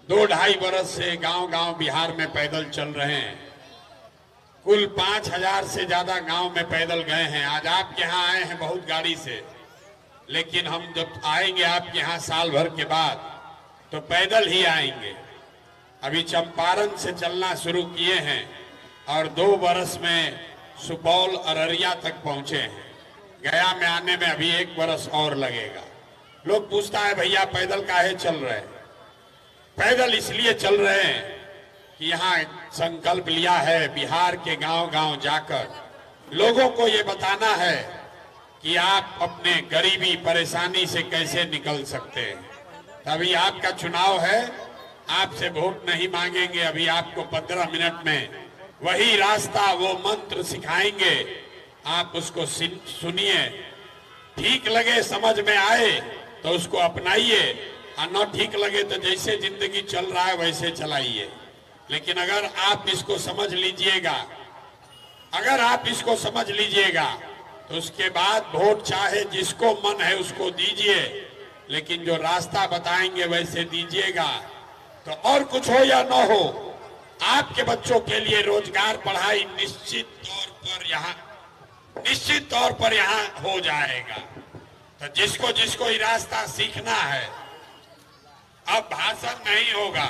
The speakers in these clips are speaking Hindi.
2-2.5 बरस से गांव गांव बिहार में पैदल चल रहे हैं। कुल 5,000 से ज्यादा गांव में पैदल गए हैं। आज आपके यहाँ आए हैं बहुत गाड़ी से, लेकिन हम जब आएंगे आपके यहाँ साल भर के बाद तो पैदल ही आएंगे। अभी चंपारण से चलना शुरू किए हैं और 2 बरस में सुपौल अररिया तक पहुंचे हैं। गया में आने में अभी 1 बरस और लगेगा। लोग पूछता है भैया पैदल काहे चल रहे हैं? पैदल इसलिए चल रहे हैं कि यहाँ संकल्प लिया है बिहार के गांव गांव जाकर लोगों को ये बताना है कि आप अपने गरीबी परेशानी से कैसे निकल सकते हैं। अभी आपका चुनाव है, आपसे वोट नहीं मांगेंगे। अभी आपको 15 मिनट में वही रास्ता, वो मंत्र सिखाएंगे, आप उसको सुनिए। ठीक लगे, समझ में आए तो उसको अपनाइए, और न ठीक लगे तो जैसे जिंदगी चल रहा है वैसे चलाइए। लेकिन अगर आप इसको समझ लीजिएगा, तो उसके बाद वोट चाहे जिसको मन है उसको दीजिए, लेकिन जो रास्ता बताएंगे वैसे दीजिएगा। तो और कुछ हो या न हो, आपके बच्चों के लिए रोजगार, पढ़ाई निश्चित तौर पर यहाँ हो जाएगा। तो जिसको जिसको ये रास्ता सीखना है, अब भाषण नहीं होगा,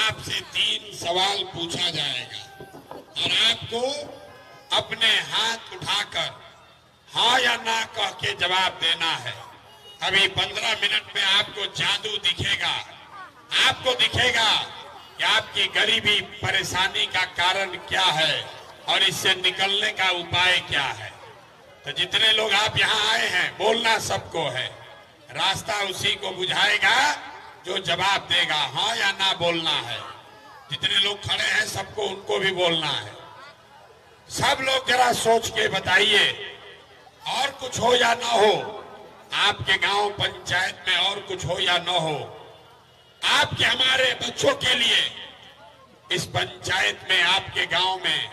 आपसे 3 सवाल पूछा जाएगा और आपको अपने हाथ उठाकर हाँ या ना कह के जवाब देना है। अभी 15 मिनट में आपको जादू दिखेगा। आपको दिखेगा कि आपकी गरीबी परेशानी का कारण क्या है और इससे निकलने का उपाय क्या है। तो जितने लोग आप यहाँ आए हैं, बोलना सबको है, रास्ता उसी को बुझाएगा जो जवाब देगा। हाँ या ना बोलना है। जितने लोग खड़े हैं सबको, उनको भी बोलना है। सब लोग जरा सोच के बताइए, और कुछ हो या ना हो, आपके गांव पंचायत में और कुछ हो या ना हो, आपके हमारे बच्चों के लिए इस पंचायत में, आपके गांव में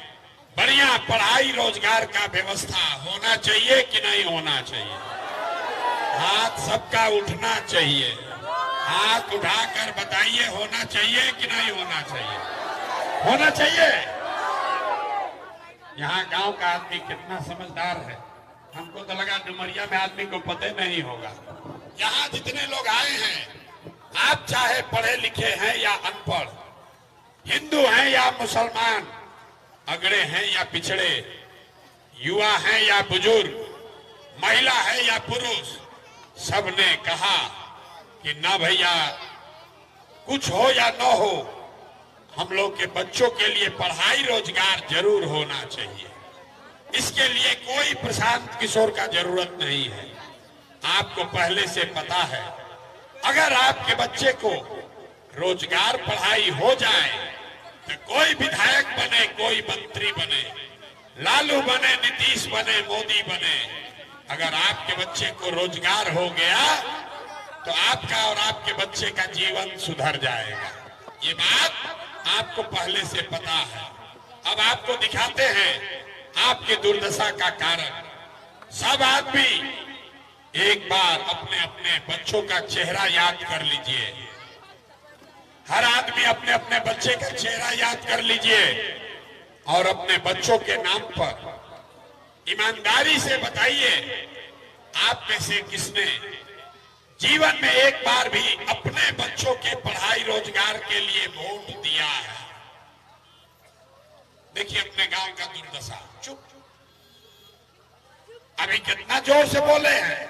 बढ़िया पढ़ाई रोजगार का व्यवस्था होना चाहिए कि नहीं होना चाहिए? हाथ सबका उठना चाहिए। हाथ उठाकर बताइए, होना चाहिए कि नहीं होना चाहिए? होना चाहिए। यहाँ गांव का आदमी कितना समझदार है, हमको तो लगा डुमरिया में आदमी को पता नहीं होगा। यहाँ जितने लोग आए हैं, आप चाहे पढ़े लिखे हैं या अनपढ़, हिंदू हैं या मुसलमान, अगड़े हैं या पिछड़े, युवा हैं या बुजुर्ग, महिला है या पुरुष, सबने कहा कि ना भैया, कुछ हो या न हो, हम लोग के बच्चों के लिए पढ़ाई रोजगार जरूर होना चाहिए। इसके लिए कोई प्रशांत किशोर का जरूरत नहीं है। आपको पहले से पता है, अगर आपके बच्चे को रोजगार पढ़ाई हो जाए तो कोई विधायक बने, कोई मंत्री बने, लालू बने, नीतीश बने, मोदी बने, अगर आपके बच्चे को रोजगार हो गया तो आपका और आपके बच्चे का जीवन सुधर जाएगा। ये बात आपको पहले से पता है। अब आपको दिखाते हैं आपके दुर्दशा का कारण। सब आदमी एक बार अपने अपने बच्चों का चेहरा याद कर लीजिए। हर आदमी अपने अपने बच्चे का चेहरा याद कर लीजिए और अपने बच्चों के नाम पर ईमानदारी से बताइए, आप में से किसने जीवन में एक बार भी अपने बच्चों के पढ़ाई रोजगार के लिए वोट दिया है? देखिए अपने गांव का दुर्दशा। चुप, अभी कितना जोर से बोले हैं,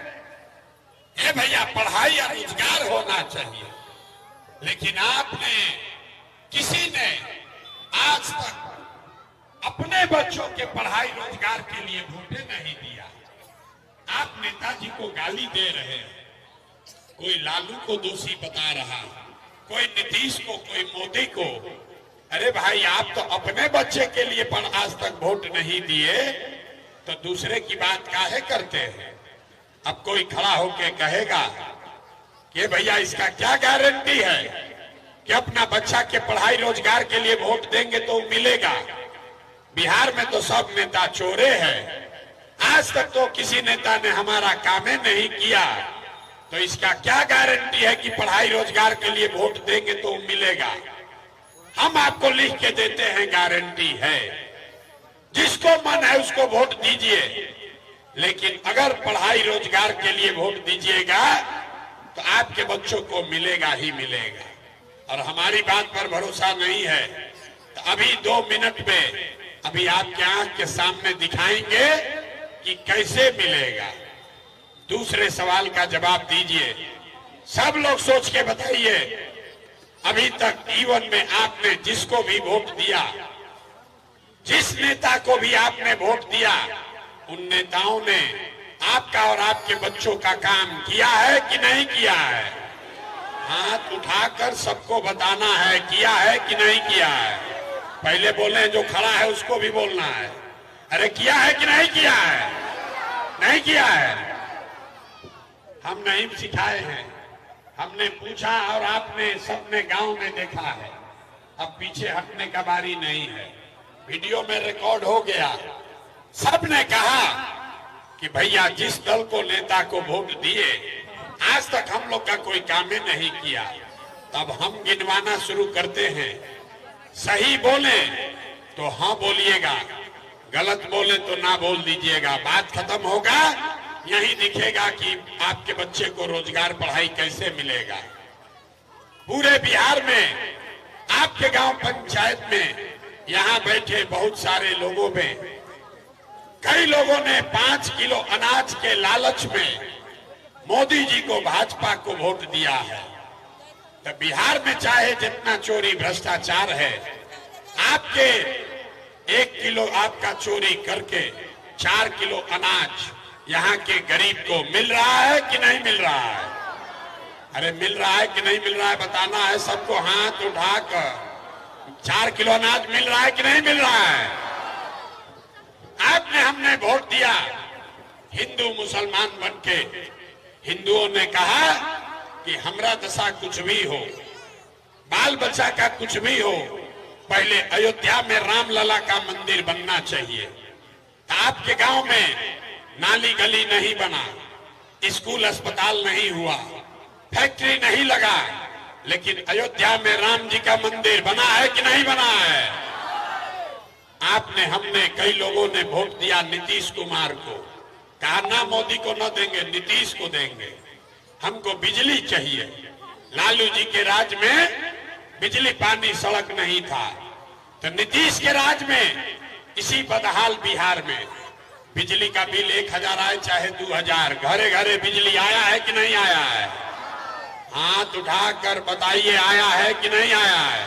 ए भैया पढ़ाई या रोजगार होना चाहिए, लेकिन आपने, किसी ने आज तक अपने बच्चों के पढ़ाई रोजगार के लिए वोटे नहीं दिया। आप नेताजी को गाली दे रहे हैं, कोई लालू को दोषी बता रहा, कोई नीतीश को, कोई मोदी को। अरे भाई, आप तो अपने बच्चे के लिए पर आज तक वोट नहीं दिए, तो दूसरे की बात काहे करते हैं? अब कोई खड़ा होके कहेगा कि भैया इसका क्या गारंटी है कि अपना बच्चा के पढ़ाई रोजगार के लिए वोट देंगे तो मिलेगा? बिहार में तो सब नेता चोरे हैं। आज तक तो किसी नेता ने हमारा काम नहीं किया। तो इसका क्या गारंटी है कि पढ़ाई रोजगार के लिए वोट देंगे तो मिलेगा? हम आपको लिख के देते हैं, गारंटी है। जिसको मन है उसको वोट दीजिए, लेकिन अगर पढ़ाई रोजगार के लिए वोट दीजिएगा तो आपके बच्चों को मिलेगा ही मिलेगा। और हमारी बात पर भरोसा नहीं है तो अभी 2 मिनट में अभी आपके आंख के सामने दिखाएंगे कि कैसे मिलेगा। दूसरे सवाल का जवाब दीजिए, सब लोग सोच के बताइए। अभी तक जीवन में आपने जिसको भी वोट दिया, जिस नेता को भी आपने वोट दिया, उन नेताओं ने आपका और आपके बच्चों का काम किया है कि नहीं किया है? हाथ उठाकर सबको बताना है, किया है कि नहीं किया है। पहले बोले, जो खड़ा है उसको भी बोलना है, अरे किया है कि नहीं किया है? नहीं किया है। हम नहीं सिखाए हैं, हमने पूछा और आपने सबने गांव में देखा है। अब पीछे हटने का बारी नहीं है, वीडियो में रिकॉर्ड हो गया। सबने कहा कि भैया जिस दल को नेता को वोट दिए, आज तक हम लोग का कोई काम ही नहीं किया। तब हम गिनवाना शुरू करते हैं। सही बोले तो हाँ बोलिएगा, गलत बोले तो ना बोल दीजिएगा। बात खत्म होगा, यही दिखेगा कि आपके बच्चे को रोजगार पढ़ाई कैसे मिलेगा। पूरे बिहार में, आपके गांव पंचायत में, यहां बैठे बहुत सारे लोगों में, कई लोगों ने 5 किलो अनाज के लालच में मोदी जी को, भाजपा को वोट दिया है। तो बिहार में चाहे जितना चोरी भ्रष्टाचार है, आपके 1 किलो आपका चोरी करके 4 किलो अनाज यहाँ के गरीब को मिल रहा है कि नहीं मिल रहा है? अरे मिल रहा है कि नहीं मिल रहा है बताना है सबको, हाथ उठाकर। 4 किलो अनाज मिल रहा है कि नहीं मिल रहा है? आपने, हमने वोट दिया हिंदू मुसलमान बनके। हिंदुओं ने कहा कि हमरा दशा कुछ भी हो, बाल बच्चा का कुछ भी हो, पहले अयोध्या में रामलला का मंदिर बनना चाहिए। तो आपके गांव में नाली गली नहीं बना, स्कूल अस्पताल नहीं हुआ, फैक्ट्री नहीं लगा, लेकिन अयोध्या में राम जी का मंदिर बना है कि नहीं बना है? आपने, हमने, कई लोगों ने वोट दिया नीतीश कुमार को। कहा ना मोदी को न देंगे, नीतीश को देंगे। हमको बिजली चाहिए। लालू जी के राज में बिजली पानी सड़क नहीं था, तो नीतीश के राज में इसी बदहाल बिहार में बिजली का बिल 1000 आए चाहे 2000, घरे घरे बिजली आया है कि नहीं आया है? हाथ उठाकर बताइए, आया है कि नहीं आया है?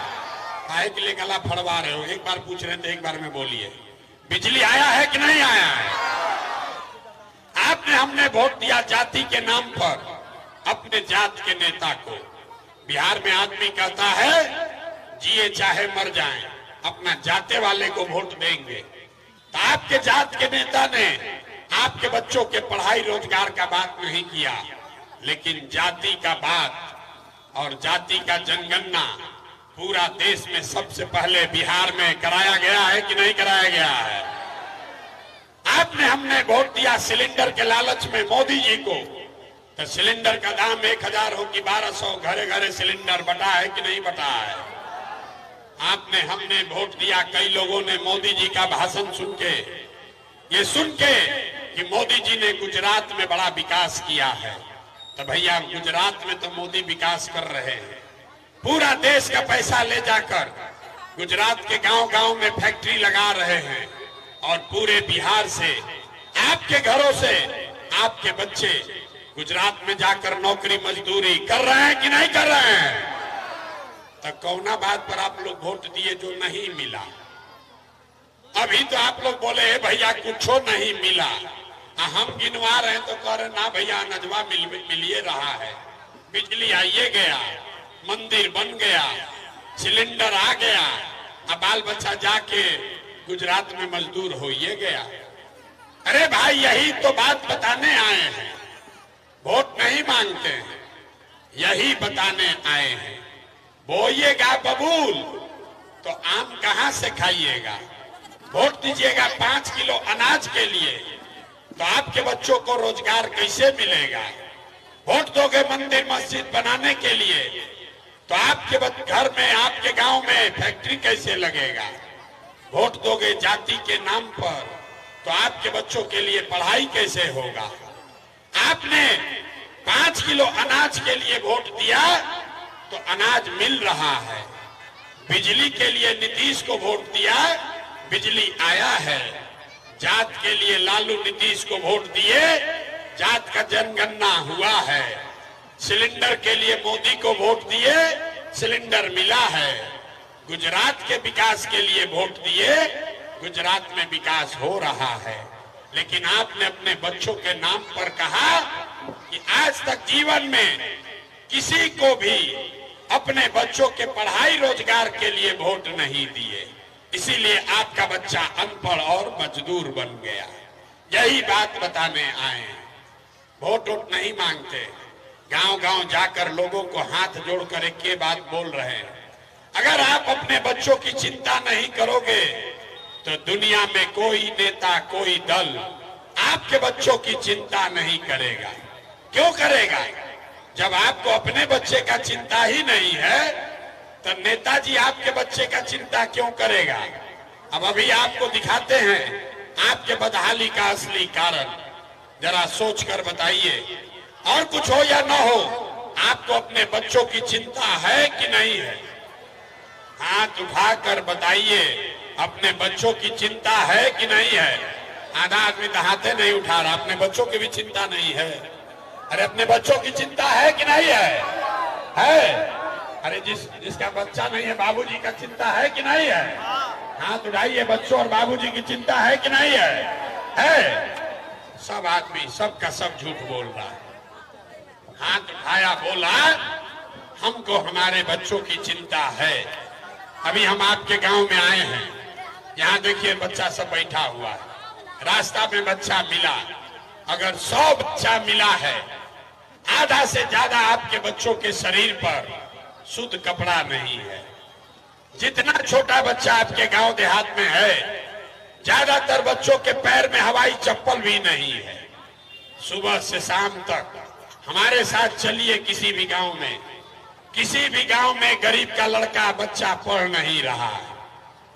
काहे के लिए गला फड़वा रहे हो? एक बार पूछ रहे थे, एक बार में बोलिए, बिजली आया है कि नहीं आया है? आपने, हमने वोट दिया जाति के नाम पर अपने जात के नेता को। बिहार में आदमी कहता है जिए चाहे मर जाएं, अपना जाते वाले को वोट देंगे। तो आपके जात के नेता ने आपके बच्चों के पढ़ाई रोजगार का बात नहीं किया, लेकिन जाति का बात और जाति का जनगणना पूरा देश में सबसे पहले बिहार में कराया गया है कि नहीं कराया गया है? आपने, हमने वोट दिया सिलेंडर के लालच में मोदी जी को। तो सिलेंडर का दाम 1000 हो कि 1200, घरे घरे सिलेंडर बटा है कि नहीं बटा है? आपने, हमने वोट दिया, कई लोगों ने मोदी जी का भाषण सुन के, ये सुन के कि मोदी जी ने गुजरात में बड़ा विकास किया है। तो भैया गुजरात में तो मोदी विकास कर रहे हैं, पूरा देश का पैसा ले जाकर गुजरात के गांव-गांव में फैक्ट्री लगा रहे हैं, और पूरे बिहार से, आपके घरों से आपके बच्चे गुजरात में जाकर नौकरी मजदूरी कर रहे हैं कि नहीं कर रहे हैं? तो कौना बात पर आप लोग वोट दिए जो नहीं मिला? अभी तो आप लोग बोले भैया कुछ नहीं मिला, हम गिनवा रहे हैं तो कह रहे ना भैया नजवा मिलिए रहा है, बिजली आइए गया, मंदिर बन गया, सिलेंडर आ गया, अब बाल बच्चा जाके गुजरात में मजदूर होइए गया। अरे भाई यही तो बात बताने आए हैं, वोट नहीं मांगते हैं, यही बताने आए हैं। बोइएगा बबूल तो आम कहां से खाइएगा? वोट दीजिएगा 5 किलो अनाज के लिए, तो आपके बच्चों को रोजगार कैसे मिलेगा? वोट दोगे मंदिर मस्जिद बनाने के लिए, तो आपके घर में, आपके गांव में फैक्ट्री कैसे लगेगा? वोट दोगे जाति के नाम पर, तो आपके बच्चों के लिए पढ़ाई कैसे होगा? आपने 5 किलो अनाज के लिए वोट दिया तो अनाज मिल रहा है। बिजली के लिए नीतीश को वोट दिया, बिजली आया है। जात के लिए लालू नीतीश को वोट दिए, जात का जनगणना हुआ है। सिलेंडर के लिए मोदी को वोट दिए, सिलेंडर मिला है। गुजरात के विकास के लिए वोट दिए, गुजरात में विकास हो रहा है। लेकिन आपने अपने बच्चों के नाम पर कहा कि आज तक जीवन में किसी को भी अपने बच्चों के पढ़ाई रोजगार के लिए वोट नहीं दिए, इसीलिए आपका बच्चा अनपढ़ और मजदूर बन गया। यही बात बताने आए हैं। वोट वोट नहीं मांगते, गांव गांव जाकर लोगों को हाथ जोड़कर एक के बात बोल रहे हैं। अगर आप अपने बच्चों की चिंता नहीं करोगे तो दुनिया में कोई नेता, कोई दल आपके बच्चों की चिंता नहीं करेगा। क्यों करेगा? जब आपको अपने बच्चे का चिंता ही नहीं है तो नेताजी आपके बच्चे का चिंता क्यों करेगा? अब अभी आपको दिखाते हैं आपके बदहाली का असली कारण, जरा सोच कर बताइए। और कुछ हो या ना हो, आपको अपने बच्चों की चिंता है कि नहीं है? हाथ उठाकर बताइए, अपने बच्चों की चिंता है कि नहीं है? आधा आदमी तो हाथे नहीं उठा रहा, अपने बच्चों की भी चिंता नहीं है। अरे अपने बच्चों की चिंता है कि नहीं है? है। अरे जिसका बच्चा नहीं है, बाबूजी का चिंता है कि नहीं है? हाथ उठाइए, बच्चों और बाबूजी की चिंता है कि नहीं है? है। सब आदमी सबका सब झूठ बोल रहा है। हाथ उठाया, बोला हमको हमारे बच्चों की चिंता है। अभी हम आपके गांव में आए हैं, यहाँ देखिए बच्चा सब बैठा हुआ है। रास्ता में बच्चा मिला, अगर 100 बच्चा मिला है, आधा से ज्यादा आपके बच्चों के शरीर पर शुद्ध कपड़ा नहीं है। जितना छोटा बच्चा आपके गांव देहात में है, ज्यादातर बच्चों के पैर में हवाई चप्पल भी नहीं है। सुबह से शाम तक हमारे साथ चलिए, किसी भी गांव में, किसी भी गांव में गरीब का लड़का बच्चा पढ़ नहीं रहा।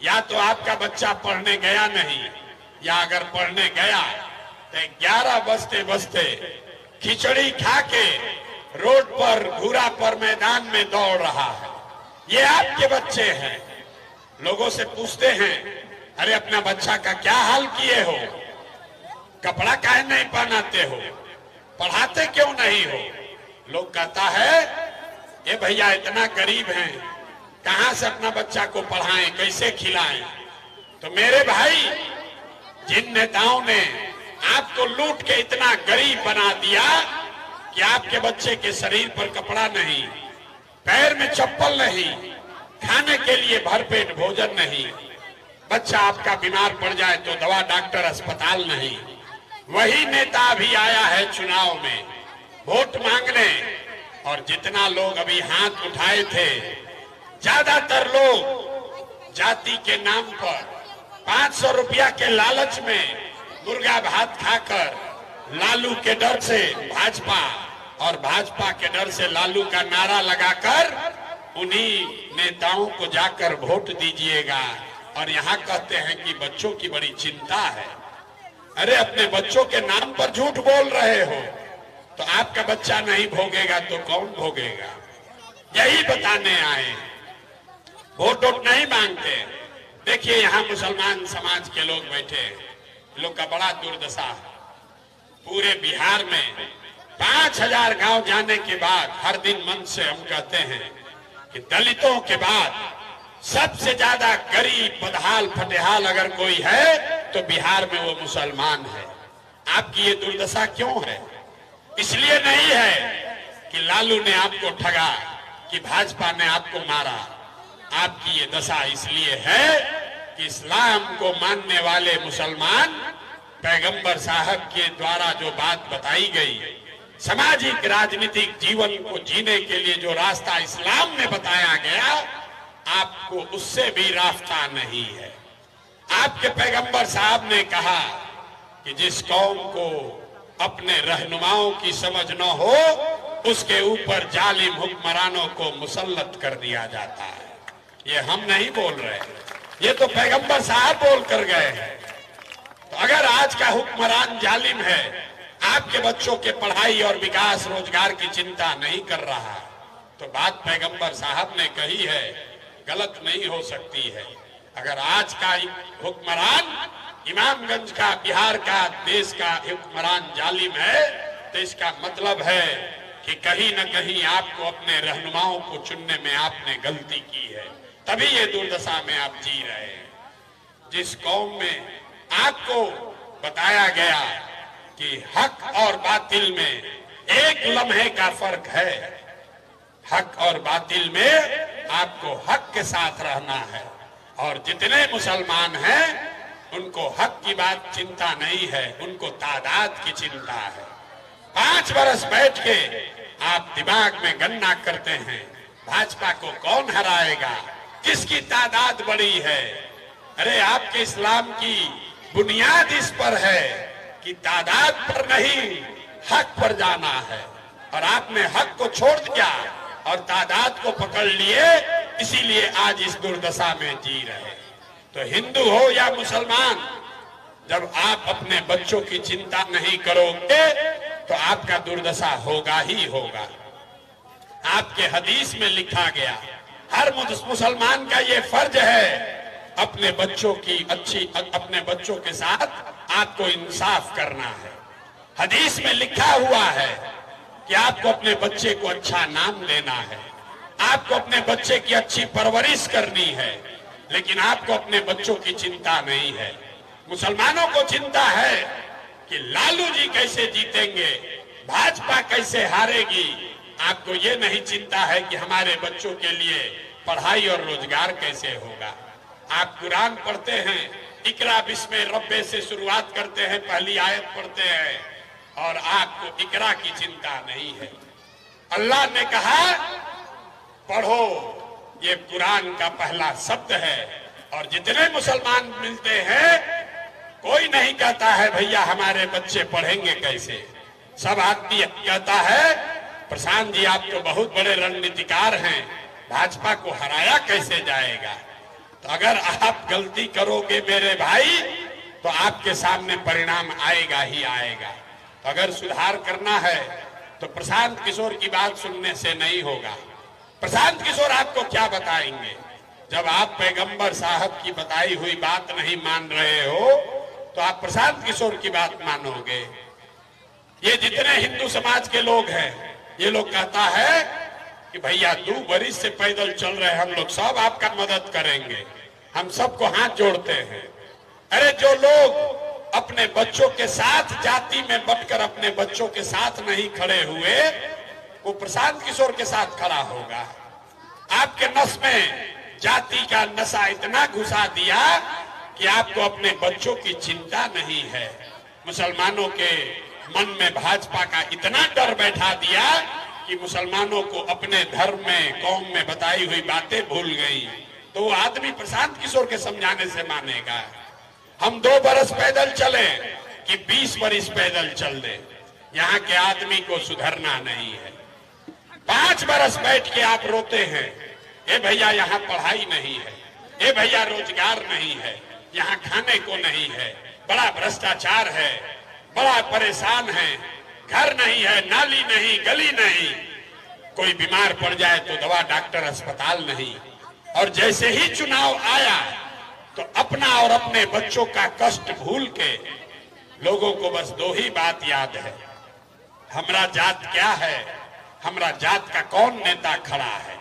या तो आपका बच्चा पढ़ने गया नहीं, या अगर पढ़ने गया तो 11 बजते बजते खिचड़ी खा के रोड पर, घूरा पर, मैदान में दौड़ रहा है। ये आपके बच्चे हैं। लोगों से पूछते हैं, अरे अपना बच्चा का क्या हाल किए हो? कपड़ा काहे नहीं पहनाते हो? पढ़ाते क्यों नहीं हो? लोग कहता है ये भैया इतना गरीब हैं, कहां से अपना बच्चा को पढ़ाएं, कैसे खिलाएं? तो मेरे भाई, जिन नेताओं ने आपको लूट के इतना गरीब बना दिया कि आपके बच्चे के शरीर पर कपड़ा नहीं, पैर में चप्पल नहीं, खाने के लिए भरपेट भोजन नहीं, बच्चा आपका बीमार पड़ जाए तो दवा डॉक्टर अस्पताल नहीं, वही नेता अभी आया है चुनाव में वोट मांगने। और जितना लोग अभी हाथ उठाए थे, ज्यादातर लोग जाति के नाम पर 500 रुपया के लालच में मुर्गा भात खाकर, लालू के डर से भाजपा और भाजपा के डर से लालू का नारा लगाकर उन्हीं नेताओं को जाकर वोट दीजिएगा। और यहाँ कहते हैं कि बच्चों की बड़ी चिंता है। अरे अपने बच्चों के नाम पर झूठ बोल रहे हो, तो आपका बच्चा नहीं भोगेगा तो कौन भोगेगा? यही बताने आए। वोट वोट नहीं मांगते। देखिए यहाँ मुसलमान समाज के लोग बैठे, लोग का बड़ा दुर्दशा है। पूरे बिहार में 5000 गांव जाने के बाद हर दिन मन से हम कहते हैं कि दलितों के बाद सबसे ज्यादा गरीब, बदहाल, फटेहाल अगर कोई है तो बिहार में वो मुसलमान है। आपकी ये दुर्दशा क्यों है? इसलिए नहीं है कि लालू ने आपको ठगा, कि भाजपा ने आपको मारा। आपकी ये दशा इसलिए है कि इस्लाम को मानने वाले मुसलमान, पैगंबर साहब के द्वारा जो बात बताई गई, सामाजिक राजनीतिक जीवन को जीने के लिए जो रास्ता इस्लाम में बताया गया, आपको उससे भी रास्ता नहीं है। आपके पैगंबर साहब ने कहा कि जिस कौम को अपने रहनुमाओं की समझ न हो उसके ऊपर जालिम हुक्मरानों को मुसल्लत कर दिया जाता है। ये हम नहीं बोल रहे, ये तो पैगंबर साहब बोल कर गए हैं। तो अगर आज का हुक्मरान जालिम है, आपके बच्चों के पढ़ाई और विकास रोजगार की चिंता नहीं कर रहा, तो बात पैगंबर साहब ने कही है गलत नहीं हो सकती है। अगर आज का हुक्मरान इमामगंज का, बिहार का, देश का हुक्मरान जालिम है, तो इसका मतलब है कि कहीं न कहीं आपको अपने रहनुमाओं को चुनने में आपने गलती की है, तभी ये दुर्दशा में आप जी रहे हैं। जिस कौम में आपको बताया गया कि हक और बातिल में एक लम्हे का फर्क है, हक और बातिल में आपको हक के साथ रहना है, और जितने मुसलमान हैं उनको हक की बात चिंता नहीं है, उनको तादाद की चिंता है। 5 बरस बैठ के आप दिमाग में गन्ना करते हैं भाजपा को कौन हराएगा, किसकी तादाद बड़ी है। अरे आपके इस्लाम की बुनियाद इस पर है कि तादाद पर नहीं, हक पर जाना है, और आपने हक को छोड़ दिया और तादाद को पकड़ लिए, इसीलिए आज इस दुर्दशा में जी रहे। तो हिंदू हो या मुसलमान, जब आप अपने बच्चों की चिंता नहीं करोगे तो आपका दुर्दशा होगा ही होगा। आपके हदीस में लिखा गया, हर मुसलमान का ये फर्ज है अपने बच्चों के साथ आपको इंसाफ करना है। हदीस में लिखा हुआ है कि आपको अपने बच्चे को अच्छा नाम देना है, आपको अपने बच्चे की अच्छी परवरिश करनी है, लेकिन आपको अपने बच्चों की चिंता नहीं है। मुसलमानों को चिंता है कि लालू जी कैसे जीतेंगे, भाजपा कैसे हारेगी। आपको ये नहीं चिंता है कि हमारे बच्चों के लिए पढ़ाई और रोजगार कैसे होगा। आप कुरान पढ़ते हैं, इकरा बिस्मे रब्बे से शुरुआत करते हैं, पहली आयत पढ़ते हैं, और आपको इकरा की चिंता नहीं है। अल्लाह ने कहा पढ़ो, ये कुरान का पहला शब्द है। और जितने मुसलमान मिलते हैं, कोई नहीं कहता है भैया हमारे बच्चे पढ़ेंगे कैसे। सब आदमी कहता है प्रशांत जी आप तो बहुत बड़े रणनीतिकार हैं, भाजपा को हराया कैसे जाएगा। तो अगर आप गलती करोगे मेरे भाई, तो आपके सामने परिणाम आएगा ही आएगा। तो अगर सुधार करना है तो प्रशांत किशोर की बात सुनने से नहीं होगा। प्रशांत किशोर आपको क्या बताएंगे। जब आप पैगंबर साहब की बताई हुई बात नहीं मान रहे हो, तो आप प्रशांत किशोर की बात मानोगे। ये जितने हिंदू समाज के लोग हैं, ये लोग कहता है कि भैया 2 बरिस से पैदल चल रहे, हम लोग सब आपका मदद करेंगे, हम सबको हाथ जोड़ते हैं। अरे जो लोग अपने बच्चों के साथ जाति में बटकर अपने बच्चों के साथ नहीं खड़े हुए, वो प्रशांत किशोर के साथ खड़ा होगा। आपके नस में जाति का नशा इतना घुसा दिया कि आपको अपने बच्चों की चिंता नहीं है। मुसलमानों के मन में भाजपा का इतना डर बैठा दिया कि मुसलमानों को अपने धर्म में, कौम में बताई हुई बातें भूल गई। तो वो आदमी प्रशांत किशोर के समझाने से मानेगा। हम 2 बरस पैदल चले कि 20 बरस पैदल चल दे, यहाँ के आदमी को सुधरना नहीं है। 5 बरस बैठ के आप रोते हैं, ए भैया यहाँ पढ़ाई नहीं है, ए भैया रोजगार नहीं है, यहाँ खाने को नहीं है, बड़ा भ्रष्टाचार है, बड़ा परेशान है, घर नहीं है, नाली नहीं, गली नहीं, कोई बीमार पड़ जाए तो दवा डॉक्टर अस्पताल नहीं। और जैसे ही चुनाव आया तो अपना और अपने बच्चों का कष्ट भूल के लोगों को बस 2 ही बात याद है, हमारा जात क्या है, हमारा जात का कौन नेता खड़ा है।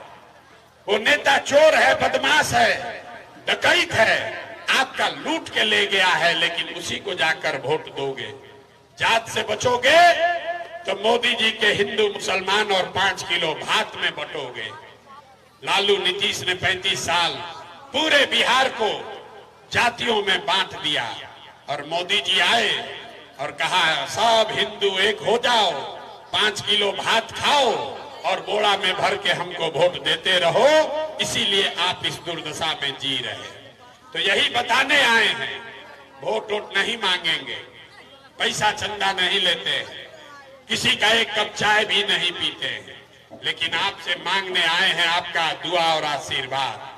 वो नेता चोर है, बदमाश है, डकैत है, आपका लूट के ले गया है, लेकिन उसी को जाकर वोट दोगे। जात से बचोगे तो मोदी जी के हिंदू मुसलमान और 5 किलो भात में बटोगे। लालू नीतीश ने 35 साल पूरे बिहार को जातियों में बांट दिया, और मोदी जी आए और कहा सब हिंदू एक हो जाओ, 5 किलो भात खाओ और बोरा में भर के हमको वोट देते रहो। इसीलिए आप इस दुर्दशा में जी रहे। तो यही बताने आए हैं, वोट नहीं मांगेंगे, पैसा चंदा नहीं लेते हैं, किसी का एक कप चाय भी नहीं पीते हैं, लेकिन आपसे मांगने आए हैं आपका दुआ और आशीर्वाद।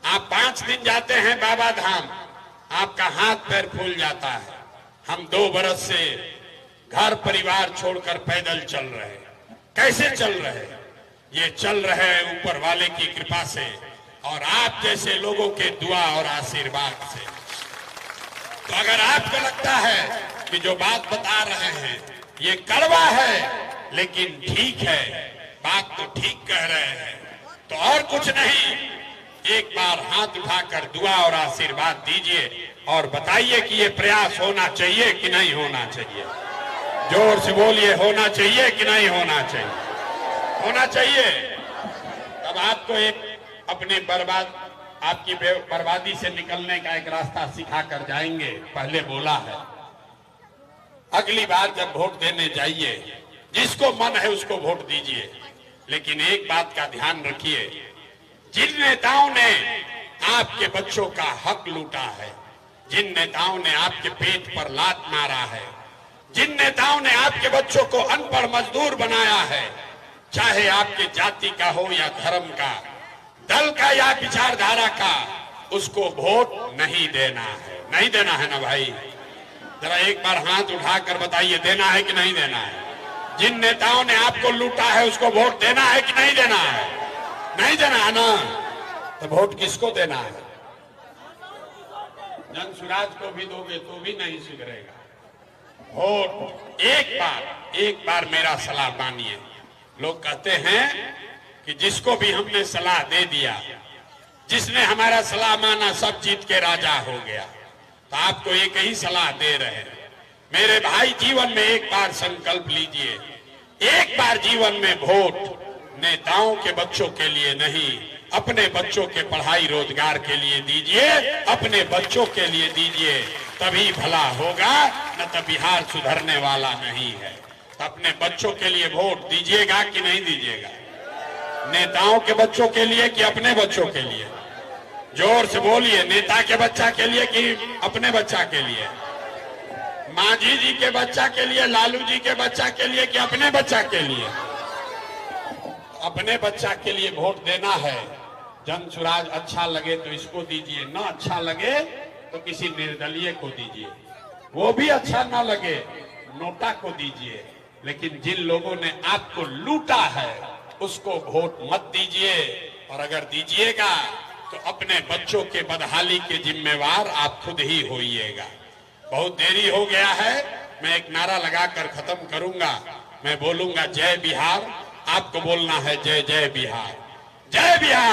आप 5 दिन जाते हैं बाबा धाम, आपका हाथ पैर फूल जाता है। हम 2 बरस से घर परिवार छोड़कर पैदल चल रहे हैं। कैसे चल रहे हैं? ये चल रहे हैं ऊपर वाले की कृपा से और आप जैसे लोगों के दुआ और आशीर्वाद से। तो अगर आपको लगता है कि जो बात बता रहे हैं ये कड़वा है लेकिन ठीक है, बात तो ठीक कह रहे हैं, तो और कुछ नहीं, एक बार हाथ उठाकर दुआ और आशीर्वाद दीजिए और बताइए कि ये प्रयास होना चाहिए कि नहीं होना चाहिए। जोर से बोलिए, होना चाहिए कि नहीं होना चाहिए? होना चाहिए। तब आपको एक अपने आपकी बर्बादी से निकलने का एक रास्ता सिखा कर जाएंगे। पहले बोला है, अगली बार जब वोट देने जाइए जिसको मन है उसको वोट दीजिए, लेकिन एक बात का ध्यान रखिए, जिन नेताओं ने आपके बच्चों का हक लूटा है, जिन नेताओं ने आपके पेट पर लात मारा है, जिन नेताओं ने आपके बच्चों को अनपढ़ मजदूर बनाया है, चाहे आपके जाति का हो या धर्म का, दल का या विचारधारा का, उसको वोट नहीं देना है। नहीं देना है ना भाई? जरा एक बार हाथ उठाकर बताइए, देना है कि नहीं देना है? जिन नेताओं ने आपको लूटा है उसको वोट देना है कि नहीं देना है? नहीं देना है ना? तो वोट किसको देना है? जन सुराज को भी दोगे तो भी नहीं सुधरेगा। वोट एक बार मेरा सलाह मानिए। लोग कहते हैं कि जिसको भी हमने सलाह दे दिया, जिसने हमारा सलाह माना सब जीत के राजा हो गया। तो आपको एक ही सलाह दे रहे हैं, मेरे भाई, जीवन में एक बार संकल्प लीजिए, एक बार जीवन में वोट नेताओं के बच्चों के लिए नहीं, अपने बच्चों के पढ़ाई रोजगार के लिए दीजिए, अपने बच्चों के लिए दीजिए, तभी भला होगा, न तो बिहार सुधरने वाला नहीं है। तो अपने बच्चों के लिए वोट दीजिएगा कि नहीं दीजिएगा? नेताओं के बच्चों के लिए कि अपने बच्चों के लिए? जोर से बोलिए, नेता के बच्चा के लिए कि अपने बच्चा के लिए? मांझी जी के बच्चा के लिए, लालू जी के बच्चा के लिए कि अपने बच्चा के लिए? अपने बच्चा के लिए वोट देना है। जन सुराज अच्छा लगे तो इसको दीजिए, ना अच्छा लगे तो किसी निर्दलीय को दीजिए, वो भी अच्छा ना लगे नोटा को दीजिए। लेकिन जिन लोगों ने आपको लूटा है उसको वोट मत दीजिए, और अगर दीजिएगा तो अपने बच्चों के बदहाली के जिम्मेवार आप खुद ही होइएगा। बहुत देरी हो गया है, मैं एक नारा लगाकर खत्म करूंगा। मैं बोलूंगा जय बिहार, आपको बोलना है जय जय बिहार, जय बिहार।